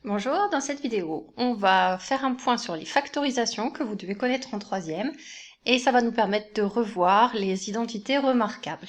Bonjour, dans cette vidéo, on va faire un point sur les factorisations que vous devez connaître en troisième et ça va nous permettre de revoir les identités remarquables.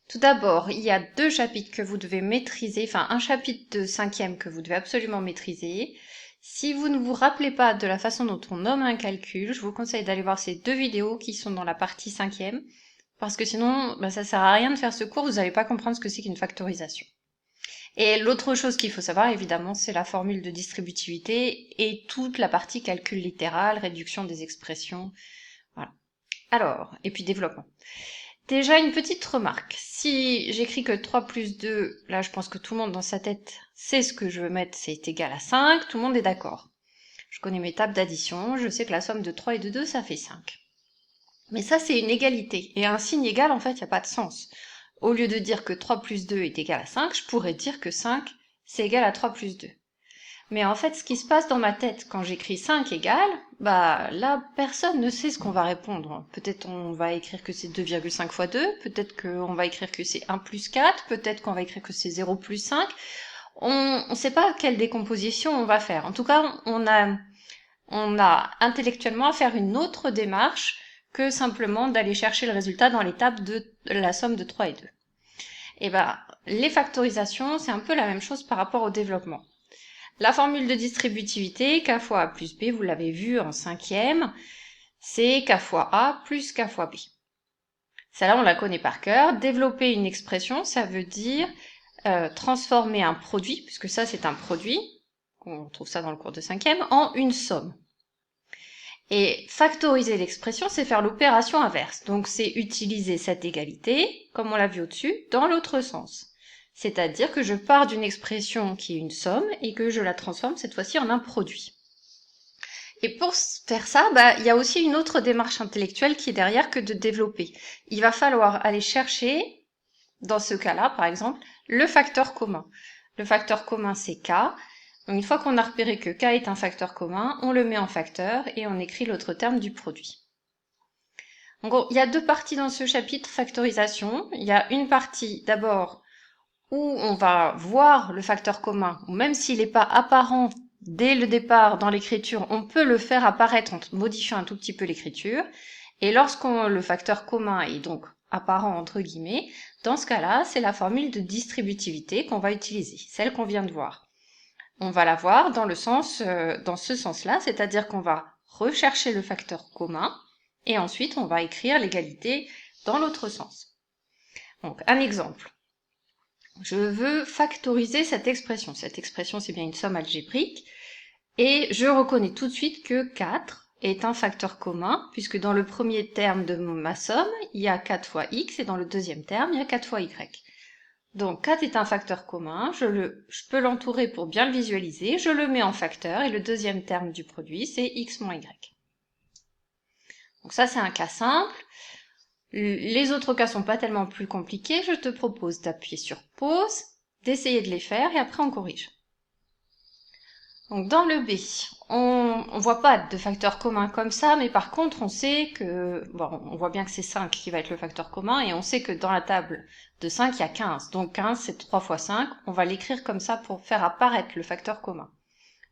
Tout d'abord, il y a deux chapitres que vous devez maîtriser, enfin un chapitre de cinquième que vous devez absolument maîtriser. Si vous ne vous rappelez pas de la façon dont on nomme un calcul, je vous conseille d'aller voir ces deux vidéos qui sont dans la partie cinquième, parce que sinon, ça sert à rien de faire ce cours, vous n'allez pas comprendre ce que c'est qu'une factorisation. Et l'autre chose qu'il faut savoir, évidemment, c'est la formule de distributivité et toute la partie calcul littéral, réduction des expressions. Voilà. Alors, et puis développement. Déjà, une petite remarque. Si j'écris que 3 plus 2, là, je pense que tout le monde dans sa tête sait ce que je veux mettre, c'est égal à 5, tout le monde est d'accord. Je connais mes tables d'addition, je sais que la somme de 3 et de 2, ça fait 5. Mais ça, c'est une égalité. Et un signe égal, en fait, il n'y a pas de sens. Au lieu de dire que 3 plus 2 est égal à 5, je pourrais dire que 5, c'est égal à 3 plus 2. Mais en fait, ce qui se passe dans ma tête quand j'écris 5 égale, là, personne ne sait ce qu'on va répondre. Peut-être on va écrire que c'est 2,5 fois 2, peut-être qu'on va écrire que c'est 1 plus 4, peut-être qu'on va écrire que c'est 0 plus 5. On ne sait pas quelle décomposition on va faire. En tout cas, on a intellectuellement à faire une autre démarche que simplement d'aller chercher le résultat dans l'étape de la somme de 3 et 2. Et les factorisations, c'est un peu la même chose par rapport au développement. La formule de distributivité, k fois a plus b, vous l'avez vu en cinquième, c'est k fois a plus k fois b. Celle-là, on la connaît par cœur. Développer une expression, ça veut dire transformer un produit, puisque ça c'est un produit, on trouve ça dans le cours de cinquième, en une somme. Et factoriser l'expression, c'est faire l'opération inverse. Donc c'est utiliser cette égalité, comme on l'a vu au-dessus, dans l'autre sens. C'est-à-dire que je pars d'une expression qui est une somme et que je la transforme cette fois-ci en un produit. Et pour faire ça, il y a aussi une autre démarche intellectuelle qui est derrière que de développer. Il va falloir aller chercher, dans ce cas-là par exemple, le facteur commun. Le facteur commun c'est k. Donc une fois qu'on a repéré que k est un facteur commun, on le met en facteur et on écrit l'autre terme du produit. En gros, il y a deux parties dans ce chapitre factorisation. Il y a une partie d'abord où on va voir le facteur commun, ou même s'il n'est pas apparent dès le départ dans l'écriture, on peut le faire apparaître en modifiant un tout petit peu l'écriture. Et lorsqu'on le facteur commun est donc apparent entre guillemets, dans ce cas-là, c'est la formule de distributivité qu'on va utiliser, celle qu'on vient de voir. On va la voir dans ce sens-là, c'est-à-dire qu'on va rechercher le facteur commun et ensuite on va écrire l'égalité dans l'autre sens. Donc un exemple. Je veux factoriser cette expression. Cette expression, c'est bien une somme algébrique. Et je reconnais tout de suite que 4 est un facteur commun, puisque dans le premier terme de ma somme, il y a 4 fois x, et dans le deuxième terme, il y a 4 fois y. Donc 4 est un facteur commun, je peux l'entourer pour bien le visualiser, je le mets en facteur, et le deuxième terme du produit, c'est x moins y. Donc ça, c'est un cas simple. Les autres cas sont pas tellement plus compliqués, je te propose d'appuyer sur pause, d'essayer de les faire, et après on corrige. Donc dans le B, on voit pas de facteur commun comme ça, mais par contre on sait que, on voit bien que c'est 5 qui va être le facteur commun, et on sait que dans la table de 5, il y a 15. Donc 15, c'est 3 fois 5, on va l'écrire comme ça pour faire apparaître le facteur commun.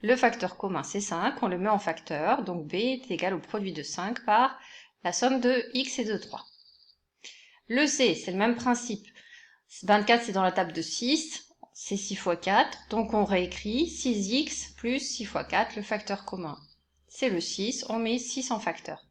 Le facteur commun, c'est 5, on le met en facteur, donc B est égal au produit de 5 par la somme de x et de 3. Le C, c'est le même principe. 24, c'est dans la table de 6. C'est 6 fois 4, donc on réécrit 6x plus 6 fois 4, le facteur commun. C'est le 6, on met 6 en facteur.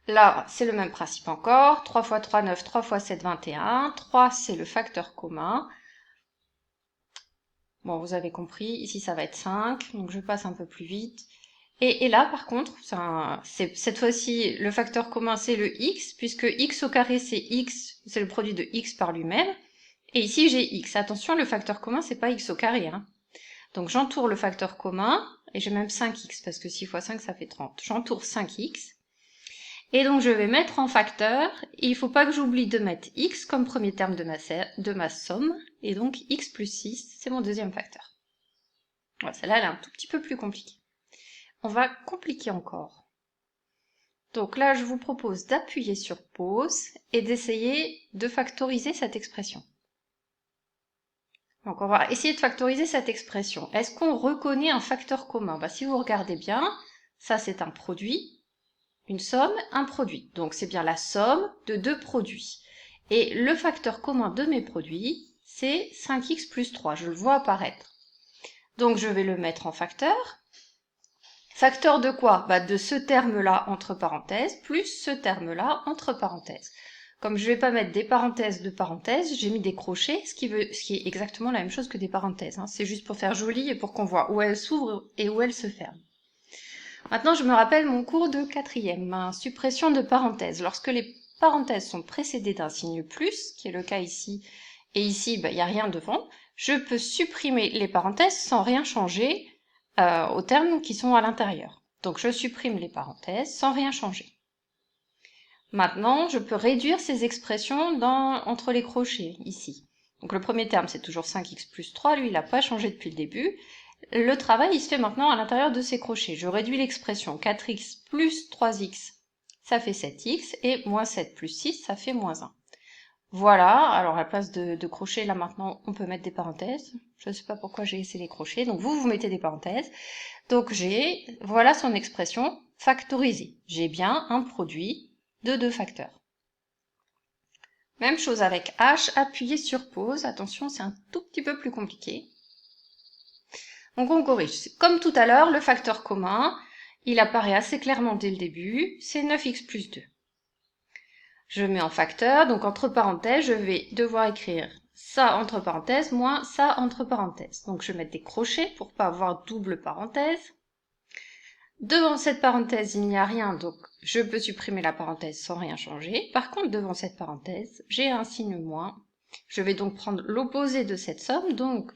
Là, c'est le même principe encore. 3 fois 3, 9, 3 fois 7, 21. 3, c'est le facteur commun. Bon, vous avez compris, ici ça va être 5, donc je passe un peu plus vite. Et là, par contre, cette fois-ci, le facteur commun, c'est le x, puisque x au carré, c'est x, c'est le produit de x par lui-même. Et ici, j'ai x. Attention, le facteur commun, c'est pas x au carré. Donc, j'entoure le facteur commun, et j'ai même 5x, parce que 6 fois 5, ça fait 30. J'entoure 5x. Et donc, je vais mettre en facteur, et il faut pas que j'oublie de mettre x comme premier terme de ma somme, et donc x plus 6, c'est mon deuxième facteur. Voilà, celle-là, elle est un tout petit peu plus compliquée. On va compliquer encore. Donc là, je vous propose d'appuyer sur pause et d'essayer de factoriser cette expression. Donc on va essayer de factoriser cette expression. Est-ce qu'on reconnaît un facteur commun? Si vous regardez bien, ça c'est un produit, une somme, un produit. Donc c'est bien la somme de deux produits. Et le facteur commun de mes produits, c'est 5x plus 3. Je le vois apparaître. Donc je vais le mettre en facteur. Facteur de quoi? De ce terme-là entre parenthèses, plus ce terme-là entre parenthèses. Comme je ne vais pas mettre des parenthèses de parenthèses, j'ai mis des crochets, ce qui est exactement la même chose que des parenthèses. C'est juste pour faire joli et pour qu'on voit où elles s'ouvrent et où elles se ferment. Maintenant, je me rappelle mon cours de 4e, suppression de parenthèses. Lorsque les parenthèses sont précédées d'un signe plus, qui est le cas ici, et ici, il n'y a rien devant, je peux supprimer les parenthèses sans rien changer aux termes qui sont à l'intérieur. Donc je supprime les parenthèses sans rien changer. Maintenant, je peux réduire ces expressions entre les crochets, ici. Donc le premier terme, c'est toujours 5x plus 3, lui, il n'a pas changé depuis le début. Le travail, il se fait maintenant à l'intérieur de ces crochets. Je réduis l'expression 4x plus 3x, ça fait 7x, et moins 7 plus 6, ça fait moins 1. Voilà, alors à la place de crochets, là maintenant, on peut mettre des parenthèses. Je ne sais pas pourquoi j'ai laissé les crochets, donc vous mettez des parenthèses. Donc voilà son expression factorisée. J'ai bien un produit de deux facteurs. Même chose avec H, appuyez sur pause. Attention, c'est un tout petit peu plus compliqué. Donc on corrige. Comme tout à l'heure, le facteur commun, il apparaît assez clairement dès le début, c'est 9x plus 2. Je mets en facteur, donc entre parenthèses, je vais devoir écrire ça entre parenthèses moins ça entre parenthèses. Donc je vais mettre des crochets pour pas avoir double parenthèse. Devant cette parenthèse, il n'y a rien, donc je peux supprimer la parenthèse sans rien changer. Par contre, devant cette parenthèse, j'ai un signe moins. Je vais donc prendre l'opposé de cette somme, donc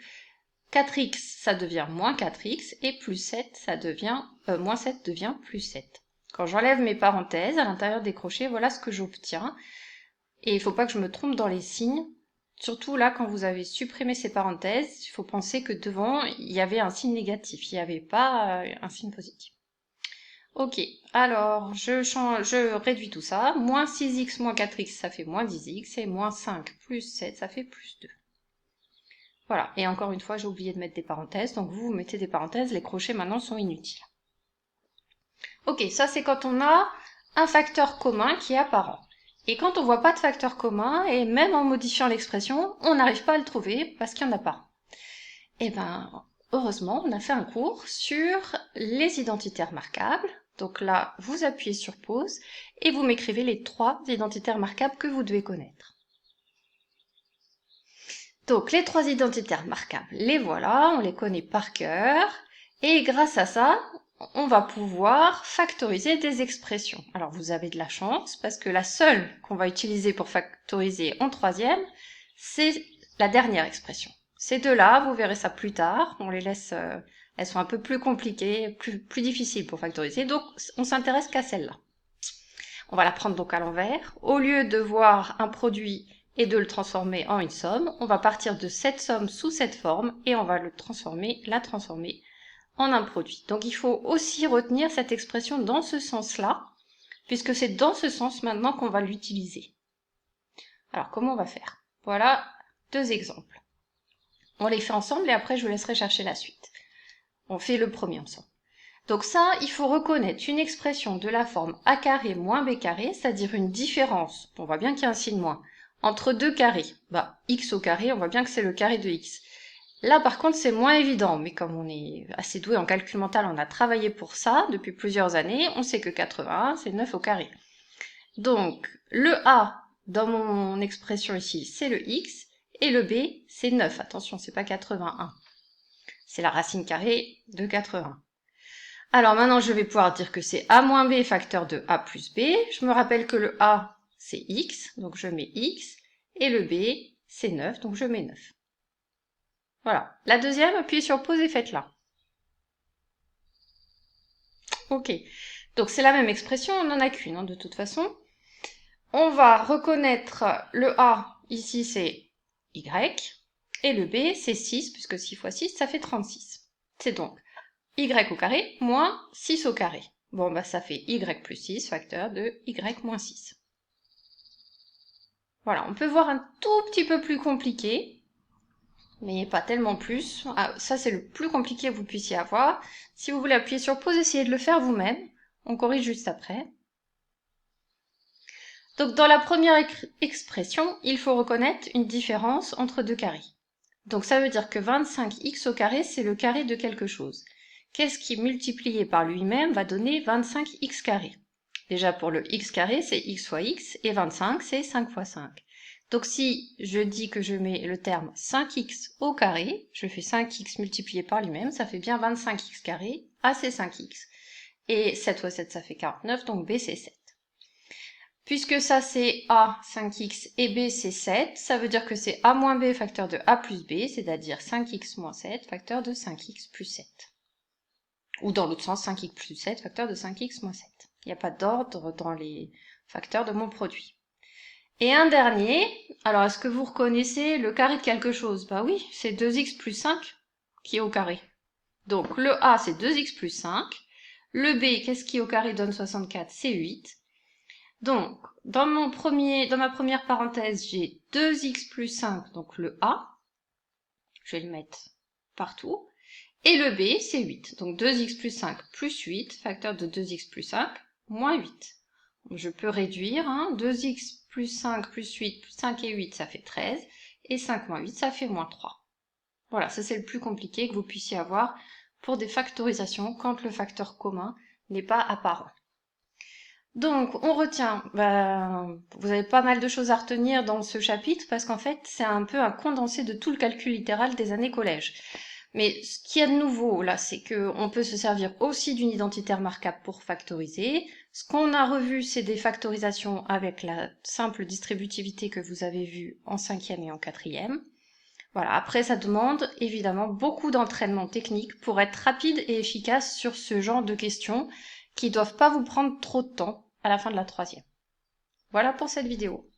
4x, ça devient moins 4x, et plus 7, ça devient, moins 7 devient plus 7. Quand j'enlève mes parenthèses à l'intérieur des crochets, voilà ce que j'obtiens. Et il ne faut pas que je me trompe dans les signes. Surtout là, quand vous avez supprimé ces parenthèses, il faut penser que devant, il y avait un signe négatif, il n'y avait pas un signe positif. Ok, alors je réduis tout ça. Moins 6x moins 4x, ça fait moins 10x, et moins 5 plus 7, ça fait plus 2. Voilà, et encore une fois, j'ai oublié de mettre des parenthèses, donc vous mettez des parenthèses, les crochets maintenant sont inutiles. Ok, ça c'est quand on a un facteur commun qui est apparent. Et quand on voit pas de facteur commun, et même en modifiant l'expression, on n'arrive pas à le trouver parce qu'il n'y en a pas. Eh ben, heureusement, on a fait un cours sur les identités remarquables. Donc là, vous appuyez sur pause et vous m'écrivez les 3 identités remarquables que vous devez connaître. Donc les 3 identités remarquables, les voilà, on les connaît par cœur. Et grâce à ça, on va pouvoir factoriser des expressions. Alors vous avez de la chance parce que la seule qu'on va utiliser pour factoriser en 3e, c'est la dernière expression. Ces deux-là, vous verrez ça plus tard, on les laisse, elles sont un peu plus compliquées, plus difficiles pour factoriser, donc on s'intéresse qu'à celle-là. On va la prendre donc à l'envers. Au lieu de voir un produit et de le transformer en une somme, on va partir de cette somme sous cette forme et on va la transformer en un produit. Donc il faut aussi retenir cette expression dans ce sens-là, puisque c'est dans ce sens maintenant qu'on va l'utiliser. Alors comment on va faire? Voilà 2 exemples. On les fait ensemble et après je vous laisserai chercher la suite. On fait le premier ensemble. Donc ça, il faut reconnaître une expression de la forme a carré moins b carré, c'est-à-dire une différence, on voit bien qu'il y a un signe moins, entre deux carrés. X au carré, on voit bien que c'est le carré de x. Là, par contre, c'est moins évident, mais comme on est assez doué en calcul mental, on a travaillé pour ça depuis plusieurs années, on sait que 81, c'est 9 au carré. Donc, le a, dans mon expression ici, c'est le x, et le b, c'est 9. Attention, c'est pas 81. C'est la racine carrée de 80. Alors maintenant, je vais pouvoir dire que c'est a moins b facteur de a plus b. Je me rappelle que le a, c'est x, donc je mets x, et le b, c'est 9, donc je mets 9. Voilà. La deuxième, appuyez sur pause et faites-la. Ok. Donc c'est la même expression, on n'en a qu'une de toute façon. On va reconnaître le a, ici c'est y, et le b, c'est 6, puisque 6 fois 6, ça fait 36. C'est donc y au carré moins 6 au carré. Bon, ça fait y plus 6, facteur de y moins 6. Voilà, on peut voir un tout petit peu plus compliqué. mais pas tellement plus. Ah, ça, c'est le plus compliqué que vous puissiez avoir. Si vous voulez appuyer sur pause, essayez de le faire vous-même. On corrige juste après. Donc, dans la première expression, il faut reconnaître une différence entre deux carrés. Donc, ça veut dire que 25x au carré, c'est le carré de quelque chose. Qu'est-ce qui, multiplié par lui-même, va donner 25x carré? Déjà, pour le x carré, c'est x fois x, et 25, c'est 5 fois 5. Donc, si je dis que je mets le terme 5x au carré, je fais 5x multiplié par lui-même, ça fait bien 25x carré, A c'est 5x. Et 7 fois 7, ça fait 49, donc B c'est 7. Puisque ça c'est A, 5x, et B c'est 7, ça veut dire que c'est A moins B facteur de A plus B, c'est-à-dire 5x moins 7 facteur de 5x plus 7. Ou dans l'autre sens, 5x plus 7 facteur de 5x moins 7. Il n'y a pas d'ordre dans les facteurs de mon produit. Et un dernier, alors est-ce que vous reconnaissez le carré de quelque chose? Bah oui, c'est 2x plus 5 qui est au carré. Donc le A c'est 2x plus 5, le B, qu'est-ce qui au carré donne 64? C'est 8. Donc, dans ma première parenthèse, j'ai 2x plus 5, donc le A. Je vais le mettre partout. Et le B, c'est 8. Donc 2x plus 5 plus 8, facteur de 2x plus 5, moins 8. Donc, je peux réduire, 2x plus 5 plus 8, plus 5 et 8, ça fait 13. Et 5 moins 8, ça fait moins 3. Voilà, ça c'est le plus compliqué que vous puissiez avoir pour des factorisations quand le facteur commun n'est pas apparent. Donc, on retient, vous avez pas mal de choses à retenir dans ce chapitre parce qu'en fait, c'est un peu un condensé de tout le calcul littéral des années collège. Mais ce qu'il y a de nouveau là, c'est qu'on peut se servir aussi d'une identité remarquable pour factoriser. Ce qu'on a revu, c'est des factorisations avec la simple distributivité que vous avez vue en 5e et en 4e. Voilà, après ça demande évidemment beaucoup d'entraînement technique pour être rapide et efficace sur ce genre de questions qui ne doivent pas vous prendre trop de temps à la fin de la 3e. Voilà pour cette vidéo.